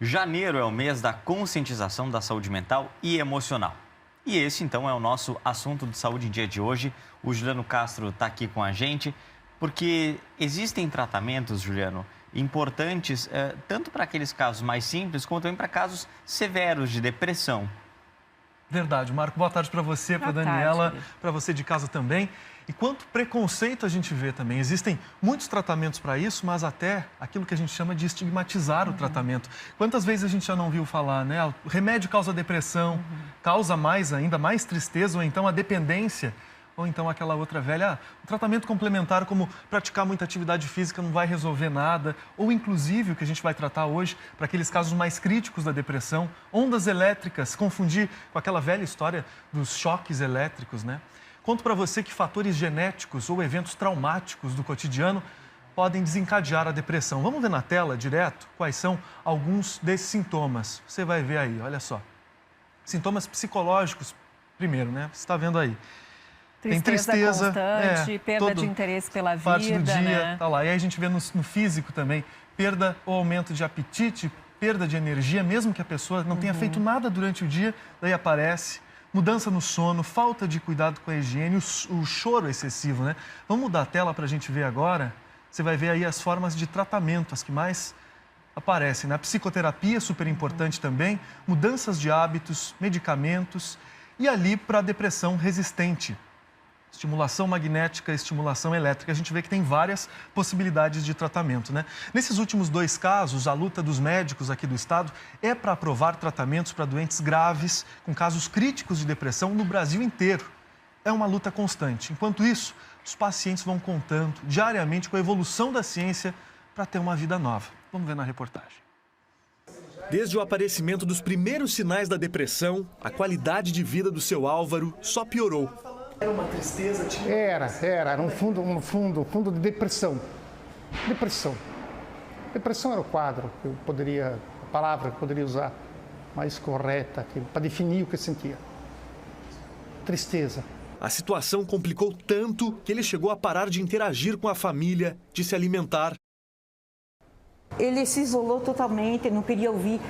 Janeiro é o mês da conscientização da saúde mental e emocional. E esse, então, é o nosso assunto de saúde em dia de hoje. O Juliano Castro está aqui com a gente, porque existem tratamentos, Juliano, importantes, tanto para aqueles casos mais simples, como também para casos severos de depressão. Verdade, Marco. Boa tarde para você, para Daniela, para você de casa também. E quanto preconceito a gente vê também. Existem muitos tratamentos para isso, mas até aquilo que a gente chama de estigmatizar o tratamento. Quantas vezes a gente já não viu falar, né? O remédio causa depressão, causa ainda mais tristeza, ou então a dependência, ou então aquela outra velha, o tratamento complementar como praticar muita atividade física não vai resolver nada, ou inclusive o que a gente vai tratar hoje, para aqueles casos mais críticos da depressão, ondas elétricas, confundir com aquela velha história dos choques elétricos, né? Conto para você que fatores genéticos ou eventos traumáticos do cotidiano podem desencadear a depressão. Vamos ver na tela direto quais são alguns desses sintomas. Você vai ver aí, olha só. Sintomas psicológicos, primeiro, né? Você está vendo aí. Tem tristeza constante, perda de interesse pela vida, parte do dia, né? Tá lá. E aí a gente vê no físico também, perda ou aumento de apetite, perda de energia, mesmo que a pessoa não tenha feito nada durante o dia, daí aparece. Mudança no sono, falta de cuidado com a higiene, o choro excessivo, né? Vamos mudar a tela para a gente ver agora. Você vai ver aí as formas de tratamento, as que mais aparecem, né? A psicoterapia é super importante também, mudanças de hábitos, medicamentos e ali para a depressão resistente. Estimulação magnética, estimulação elétrica. A gente vê que tem várias possibilidades de tratamento, né? Nesses últimos 2 casos, a luta dos médicos aqui do estado é para aprovar tratamentos para doentes graves, com casos críticos de depressão no Brasil inteiro. É uma luta constante. Enquanto isso, os pacientes vão contando diariamente com a evolução da ciência para ter uma vida nova. Vamos ver na reportagem. Desde o aparecimento dos primeiros sinais da depressão, a qualidade de vida do seu Álvaro só piorou. Era uma tristeza? Era um fundo de depressão. Depressão era o quadro a palavra que eu poderia usar mais correta para definir o que eu sentia. Tristeza. A situação complicou tanto que ele chegou a parar de interagir com a família, de se alimentar. Ele se isolou totalmente, não queria ouvir,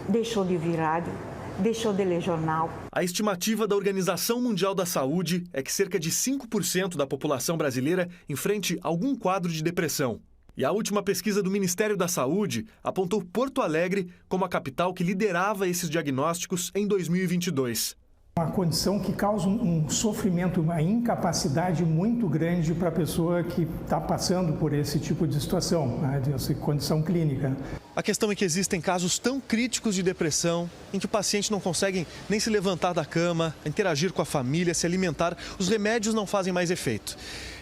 deixou de vir rádio. Deixou de ler jornal. A estimativa da Organização Mundial da Saúde é que cerca de 5% da população brasileira enfrente algum quadro de depressão. E a última pesquisa do Ministério da Saúde apontou Porto Alegre como a capital que liderava esses diagnósticos em 2022. Uma condição que causa um sofrimento, uma incapacidade muito grande para a pessoa que está passando por esse tipo de situação, né, dessa condição clínica. A questão é que existem casos tão críticos de depressão em que o paciente não consegue nem se levantar da cama, interagir com a família, se alimentar, os remédios não fazem mais efeito.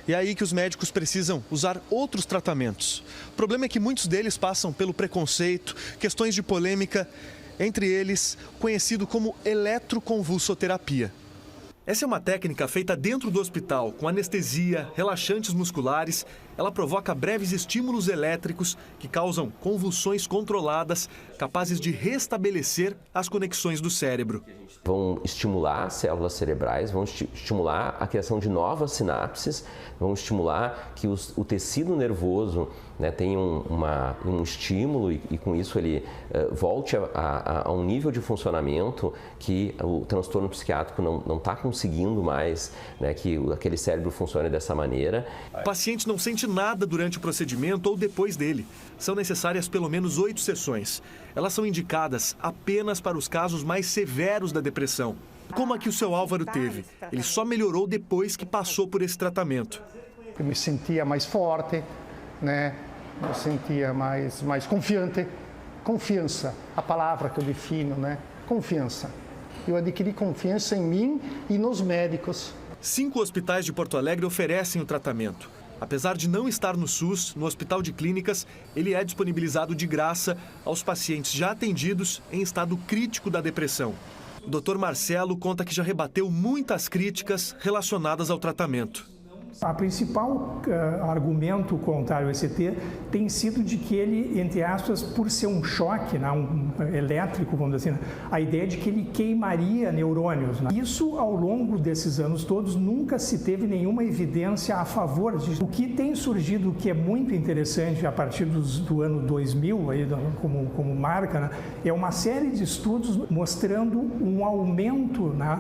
E é aí que os médicos precisam usar outros tratamentos. O problema é que muitos deles passam pelo preconceito, questões de polêmica, entre eles, conhecido como eletroconvulsoterapia. Essa é uma técnica feita dentro do hospital, com anestesia, relaxantes musculares. Ela provoca breves estímulos elétricos que causam convulsões controladas, capazes de restabelecer as conexões do cérebro. Vão estimular células cerebrais, vão estimular a criação de novas sinapses, vão estimular que o tecido nervoso, né, tenha um estímulo e com isso ele volte a um nível de funcionamento que o transtorno psiquiátrico não está conseguindo mais, né, que aquele cérebro funcione dessa maneira. O paciente não sente nada durante o procedimento ou depois dele. São necessárias pelo menos 8 sessões. Elas são indicadas apenas para os casos mais severos da depressão, como a que o seu Álvaro teve. Ele só melhorou depois que passou por esse tratamento. Eu me sentia mais forte, né? Eu sentia mais confiante. Confiança, a palavra que eu defino, né? Confiança. Eu adquiri confiança em mim e nos médicos. 5 hospitais de Porto Alegre oferecem o tratamento. Apesar de não estar no SUS, no Hospital de Clínicas, ele é disponibilizado de graça aos pacientes já atendidos em estado crítico da depressão. O Dr. Marcelo conta que já rebateu muitas críticas relacionadas ao tratamento. A principal argumento contrário ao ECT tem sido de que ele, entre aspas, por ser um choque, né, elétrico, vamos dizer assim, a ideia de que ele queimaria neurônios. Né? Isso, ao longo desses anos todos, nunca se teve nenhuma evidência a favor disso. O que tem surgido, que é muito interessante a partir do ano 2000, aí, como marca, né, é uma série de estudos mostrando um aumento, né,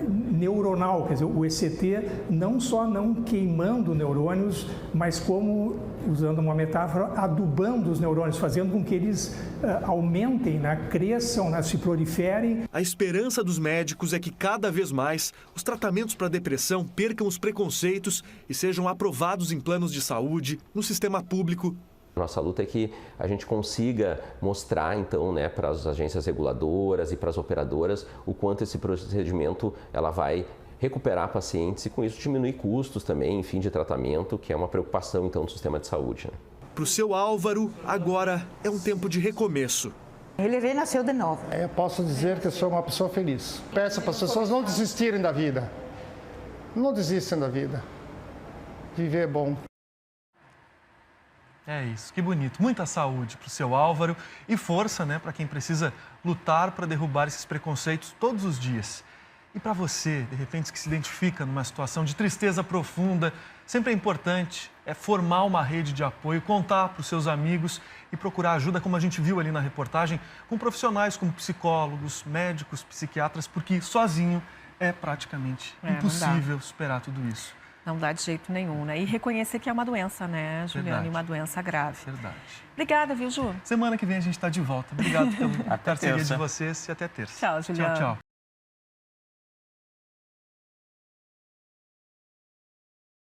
neuronal. Quer dizer, o ECT não só não queimando neurônios, mas como, usando uma metáfora, adubando os neurônios, fazendo com que eles aumentem, né, cresçam, né, se proliferem. A esperança dos médicos é que cada vez mais os tratamentos para depressão percam os preconceitos e sejam aprovados em planos de saúde, no sistema público. Nossa luta é que a gente consiga mostrar, então, né, para as agências reguladoras e para as operadoras o quanto esse procedimento ela vai recuperar pacientes e, com isso, diminuir custos também, enfim, de tratamento, que é uma preocupação, então, do sistema de saúde. Né? Para o seu Álvaro, agora é um tempo de recomeço. Ele renasceu de novo. Eu posso dizer que eu sou uma pessoa feliz. Peço para as pessoas não desistirem da vida. Não desistem da vida. Viver é bom. É isso, que bonito. Muita saúde para o seu Álvaro e força, né, para quem precisa lutar para derrubar esses preconceitos todos os dias. E para você, de repente, que se identifica numa situação de tristeza profunda, sempre é importante formar uma rede de apoio, contar para os seus amigos e procurar ajuda, como a gente viu ali na reportagem, com profissionais como psicólogos, médicos, psiquiatras, porque sozinho é praticamente impossível superar tudo isso. Não dá de jeito nenhum, né? E reconhecer que é uma doença, né, Juliana? E uma doença grave. Verdade. Obrigada, viu, Ju? Semana que vem a gente está de volta. Obrigado pela parceria de vocês e até terça. Tchau, Juliana. Tchau, tchau.